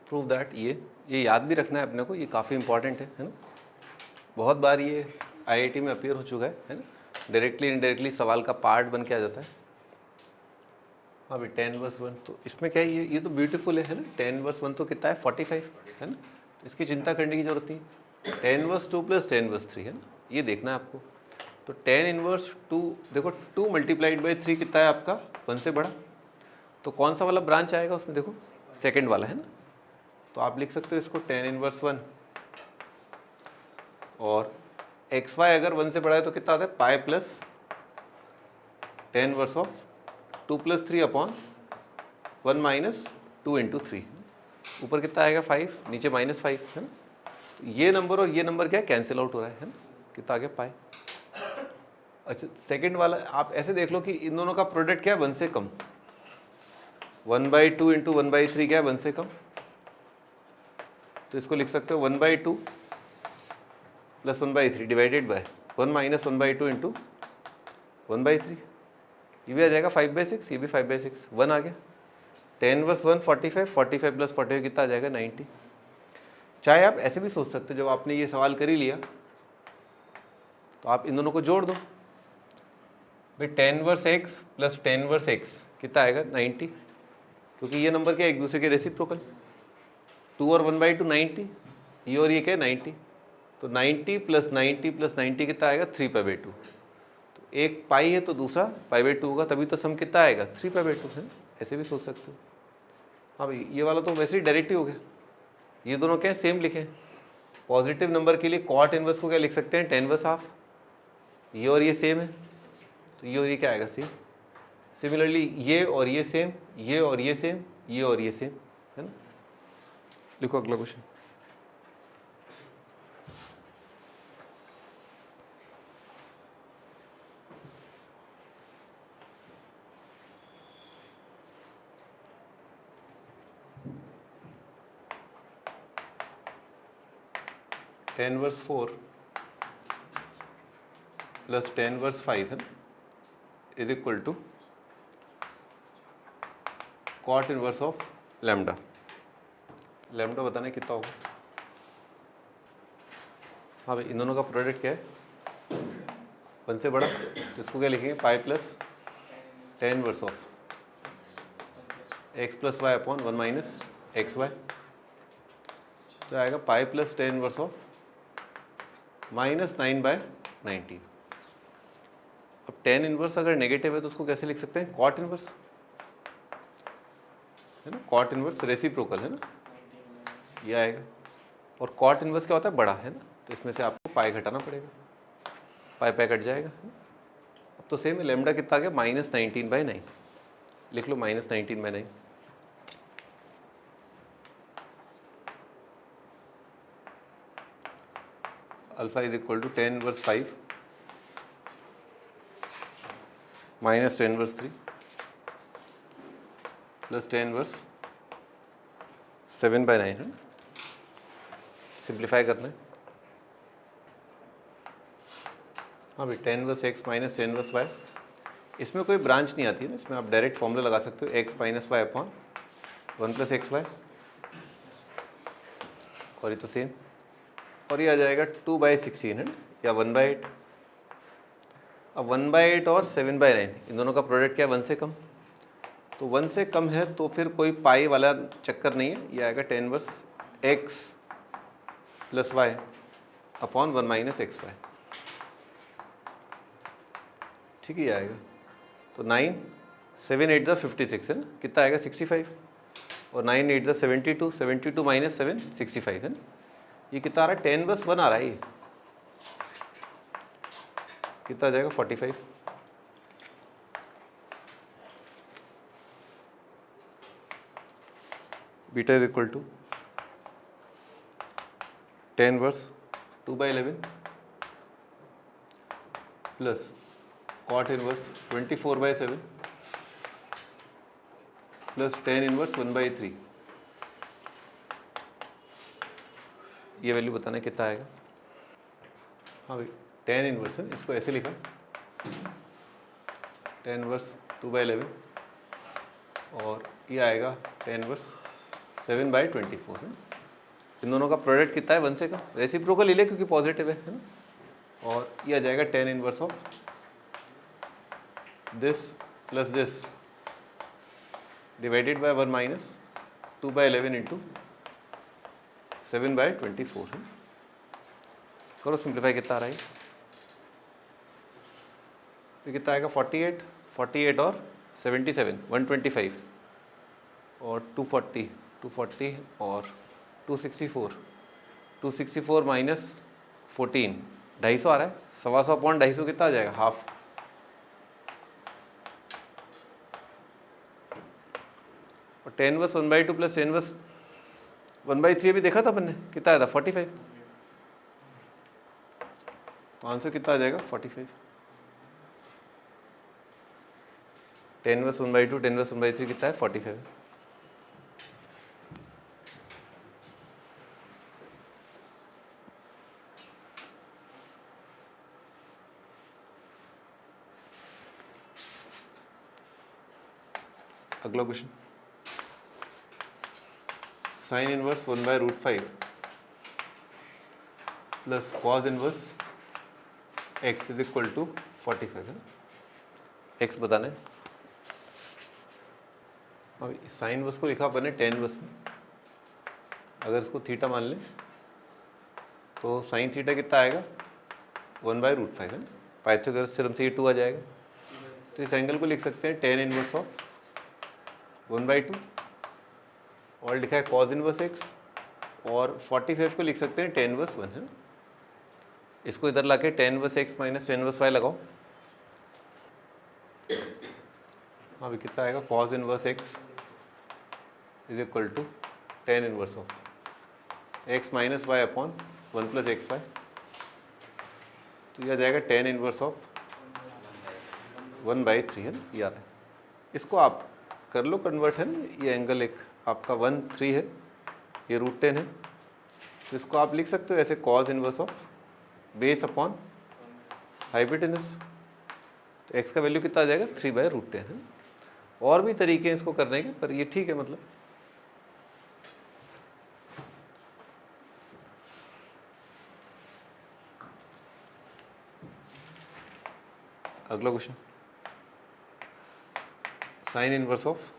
Prove that ये याद भी रखना है अपने को, ये काफ़ी इंपॉर्टेंट है ना। बहुत बार ये आईआईटी में अपीयर हो चुका है ना। डायरेक्टली इनडायरेक्टली सवाल का पार्ट बन के आ जाता है। हाँ भाई 10/1, तो इसमें क्या है, ये तो ब्यूटीफुल है ना। 10/1 तो कितना है 45 है ना, तो इसकी चिंता करने की जरूरत नहीं। 10/2 + 10/3 है ना, ये देखना है आपको। तो 10/2 देखो 2 × 3 कितना है आपका 1 से बड़ा, तो कौन सा वाला ब्रांच आएगा उसमें, देखो सेकेंड वाला है ना। तो आप लिख सकते हो इसको 10/1 और xy अगर 1 से बड़ा है तो कितना आता है पाई प्लस 10/2 + 3/1 - 2 × 3। ऊपर कितना आएगा 5, नीचे -5 है ना। तो ये नंबर और ये नंबर क्या है कैंसिल आउट हो रहा है ना। कितना आ गया पाई। अच्छा सेकंड वाला आप ऐसे देख लो कि इन दोनों का प्रोडक्ट क्या है 1 से कम। 1/2 × 1/3 क्या है 1 से कम, तो इसको लिख सकते हो 1/2 + 1/3 डिवाइडेड बाय 1 - 1/2 × 1/3। ये भी आ जाएगा 5/6, ये भी 5/6, 1 आ गया। 10/1 45, 45 + 45 कितना आ जाएगा 90। चाहे आप ऐसे भी सोच सकते हो, जब आपने ये सवाल कर ही लिया तो आप इन दोनों को जोड़ दो भाई। 10/x + 10/x कितना आएगा 90, क्योंकि ये नंबर क्या है एक दूसरे के रेसिप्रोकल। 2 और 1/2 90, ये और ये क्या है 90, तो 90 + 90 + 90 कितना आएगा 3π/2। तो एक पाई है तो दूसरा π/2 होगा, तभी तो सम कितना आएगा 3π/2 है। ऐसे भी सोच सकते हो। हाँ भाई ये वाला तो वैसे ही डायरेक्ट ही हो गया। ये दोनों क्या है सेम लिखे। पॉजिटिव नंबर के लिए कॉट इनवर्स को क्या लिख सकते हैं 10/2। ये और ये सेम है, तो ये और ये क्या आएगा सेम। सिमिलरली ये और ये सेम, ये और ये सेम, ये और ये सेम है ना। लिखो अगला क्वेश्चन। (10/4 + 10/5 है is equal to cot inverse of lambda. Lambda बताना कितना होगा। हाँ भाई इन दोनों का प्रोडक्ट क्या है 1 से बड़ा, तो इसको क्या लिखेंगे pi plus 10/(x + y/(1 - xy), तो आएगा पाई प्लस 10/(-9/19। अब 10 इनवर्स अगर नेगेटिव है तो उसको कैसे लिख सकते हैं कॉट इनवर्स है ना। कॉट इनवर्स रेसिप्रोकल है ना, ये आएगा। और कॉट इनवर्स क्या होता है बड़ा है ना, तो इसमें से आपको पाई घटाना पड़ेगा, पाई कट जाएगा। अब तो सेम है, लैम्डा कितना आ गया -19/9। लिख लो -19/9। अल्फा इज इक्वल टू 10/5 - 10/3 + 10/7/9 है ना। सिंप्लीफाई करना है। हाँ भाई 10/x - 10/y, इसमें कोई ब्रांच नहीं आती है ना, इसमें आप डायरेक्ट फॉर्मूला लगा सकते हो x - y/(1 + xy), और ये तो सेम, और ये आ जाएगा 2/16 है ना, या 1/8। अब 1/8 और 7/9 इन दोनों का प्रोडक्ट क्या है 1 से कम, तो 1 से कम है तो फिर कोई पाई वाला चक्कर नहीं है, ये आएगा 10/(x + y/(1 - xy), ठीक है आएगा। तो 9 7 8 56 है ना, कितना आएगा 65, और 9 8 72, 72 - 7 65 है ना। ये कितना आ रहा है 10/1 आ रहा है, ये कितना आ जाएगा 45। Beta is equal to 10/2/11 plus cot inverse 24/7 plus tan inverse 1/3। ये वैल्यू बताना कितना आएगा। हाँ भाई टेन इनवर्स है, इसको ऐसे लिखा, टेन इनवर्स 2/11 और ये आएगा टेन इनवर्स 7/24 है। इन दोनों का प्रोडक्ट कितना है 1 से का, रेसिप्रोकल ले ले क्योंकि पॉजिटिव है ना। और ये आ जाएगा ten inverse of this plus this divided by 1 minus 2/11 into 7/24 है। करो सिंप्लीफाई, कितना आ रहा है ये कितना आएगा 48 और 77 125 और 240 और 264 माइनस 14 250 आ रहा है। 125 अपॉन 250 कितना आ जाएगा हाफ। और 10/1/2 प्लस 10/1/3 भी देखा था अपन ने, कितना आया था 45। तो आंसर कितना आ जाएगा 45। 10/1/2 10/1/3 कितना है 45। अगला question, sine inverse 1/√5 plus cos inverse x is equal to 45 है। x बताना है। अब साइन इनवर्स को लिखा अपन ने टेन इनवर्स में, अगर इसको थीटा मान लें तो साइन थीटा कितना आएगा 1/√5 है ना। पाइथागोरस थ्योरम से ये 2 आ जाएगा। तो इस एंगल को लिख सकते हैं टेन इनवर्स ऑफ 1/2 और लिखा है कॉज इनवर्स x, और 45 को लिख सकते हैं टेन इनवर्स 1 है ना। इसको इधर लाके tan inverse x minus tan inverse y लगाओ। हाँ भी कितना आएगा cos inverse x is equal to tan inverse of x minus Y upon 1 plus X Y. तो यह आ जाएगा टेन इनवर्स ऑफ 1/3 है ना, ये आ रहा है। इसको आप कर लो कन्वर्ट है ना। ये एंगल एक आपका 1/3 है, ये √10 है, तो इसको आप लिख सकते हो ऐसे cause inverse of base upon hypotenuse. तो x का वैल्यू कितना आ जाएगा 3/√10 है। और भी तरीके हैं इसको करने के, पर ये ठीक है मतलब। अगला question, sine inverse of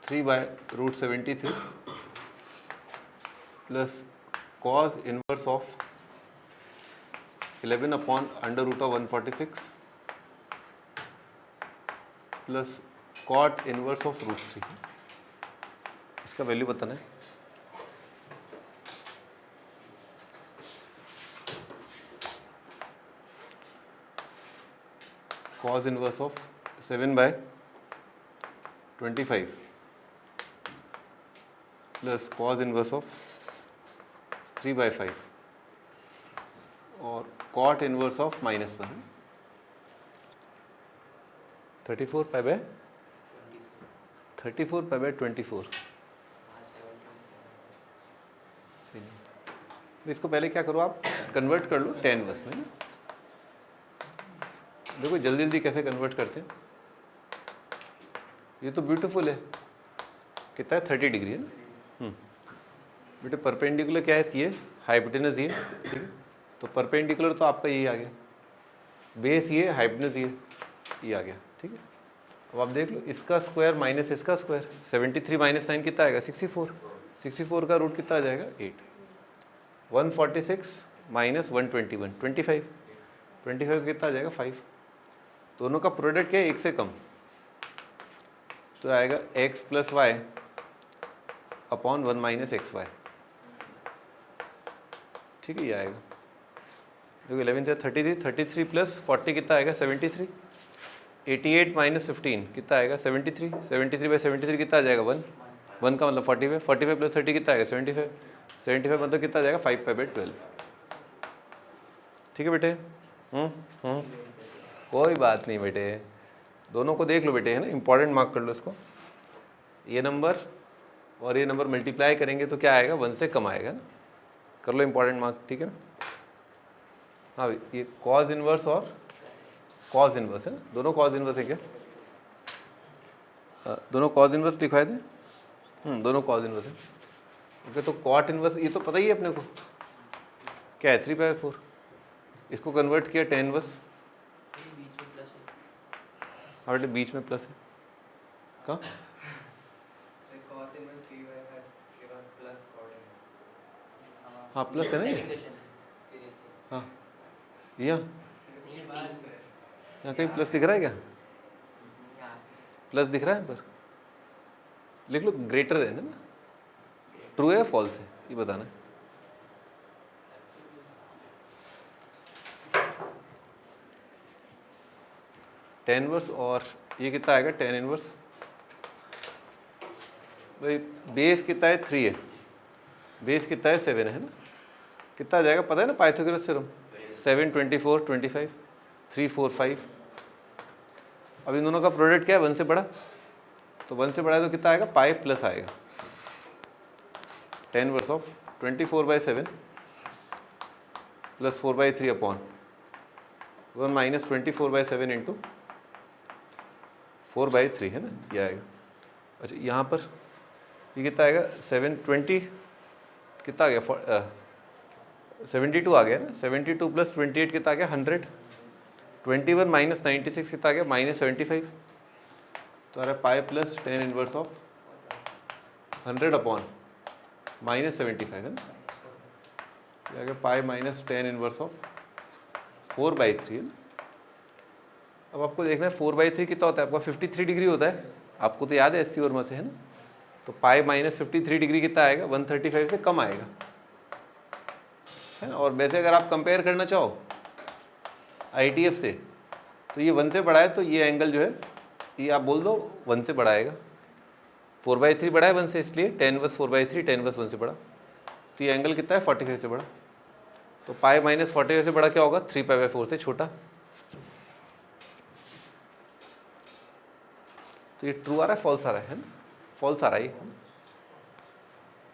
3/√73 plus cos inverse of 11 upon √146 plus cot inverse of √3। इसका वैल्यू बताना है। Cos inverse of 7/25 plus cos inverse of 3/5 और कॉट इनवर्स ऑफ -1। 34π/24। इसको पहले क्या करो आप कन्वर्ट कर लो टेन इनवर्स में ना। देखो जल्दी जल्दी कैसे कन्वर्ट करते हैं। ये तो ब्यूटीफुल है, कितना है 30 डिग्री है ना। बेटे परपेंडिकुलर क्या है, ये हाइपोटेनस ये, ठीक है। तो परपेंडिकुलर तो आपका यही आ गया, बेस ये हाइपोटेनस ये आ गया, ठीक है। अब आप देख लो इसका स्क्वायर माइनस इसका स्क्वायर, 73 माइनस 9 कितना आएगा 64। 64 का रूट कितना आ जाएगा 8। 146 माइनस 121 25 कितना आ जाएगा 5। दोनों का प्रोडक्ट क्या है, एक से कम, तो आएगा x plus Y upon 1 minus X Y, ठीक है। ये आएगा देखो 11 से 33 प्लस 40 कितना आएगा 73। 88 माइनस 15 कितना आएगा 73। 73/73 कितना आ जाएगा 1 का मतलब 45 प्लस 30 कितना आएगा 75 मतलब कितना आ जाएगा 5π/12, ठीक है बेटे। कोई बात नहीं बेटे, दोनों को देख लो बेटे, है ना, इंपॉर्टेंट मार्क कर लो इसको। ये नंबर और ये नंबर मल्टीप्लाई करेंगे तो क्या आएगा, 1 से कम आएगा ना, कर लो इंपॉर्टेंट मार्क, ठीक है ना। हाँ ये कॉज इनवर्स और कॉज इनवर्स है ना, दोनों कॉज इनवर्स है क्या, दोनों कॉज इनवर्स लिखवाए थे, दोनों कॉज इनवर्स है। ओके, तो कॉट इनवर्स ये तो पता ही है अपने को, क्या है 3/4, इसको कन्वर्ट किया tan इनवर्स, हाँ बेटे बीच में प्लस है, कहाँ, हाँ प्लस है ना ये, हाँ यहाँ कहीं प्लस दिख रहा है क्या, प्लस दिख रहा है पर, लिख लो ग्रेटर देन है ना, ट्रू है फॉल्स है ये बताना है। tan इनवर्स और ये कितना आएगा tan इनवर्स, भाई बेस कितना है 3 है, बेस कितना है 7 है ना, कितना आ जाएगा पता है ना पाइथागोरस थ्योरम, 7 24 25 3 4 5। अब इन दोनों का प्रोडक्ट क्या है 1 से बड़ा, तो 1 से बड़ा है तो कितना आएगा पाई प्लस आएगा, tan inverse of 24/7 plus 4/3 upon 1 minus 24/7 into 4/3 है ना, ये आएगा। अच्छा यहाँ पर ये कितना आएगा 720 कितना आ गया 72 आ गया ना, 72 प्लस 28 कितना आ गया 100, 21 माइनस 96 कितना आ गया -75, तो आ रहा है pi plus tan inverse of 100 upon -75 है ना, ये आ गया pi minus tan inverse of 4/3 है ना। अब आपको देखना है 4/3 कितना होता है आपका 53 डिग्री होता है, आपको तो याद है एससी वर्मा से है ना, तो पाई माइनस 53 डिग्री कितना आएगा 135 से कम आएगा है ना। और वैसे अगर आप कंपेयर करना चाहो ITF से तो ये 1 से बड़ा है, तो ये एंगल जो है ये आप बोल दो 1 से बड़ा आएगा, 4/3 बड़ा है 1 से, इसलिए tan इनवर्स 4/3 tan इनवर्स 1 से बड़ा, तो ये एंगल कितना है 45 से बड़ा, तो पाई माइनस 45 से बड़ा क्या होगा 3π/4 से छोटा, तो ये ट्रू आ रहा है फॉल्स आ रहा है ना, फॉल्स आ रहा है ये।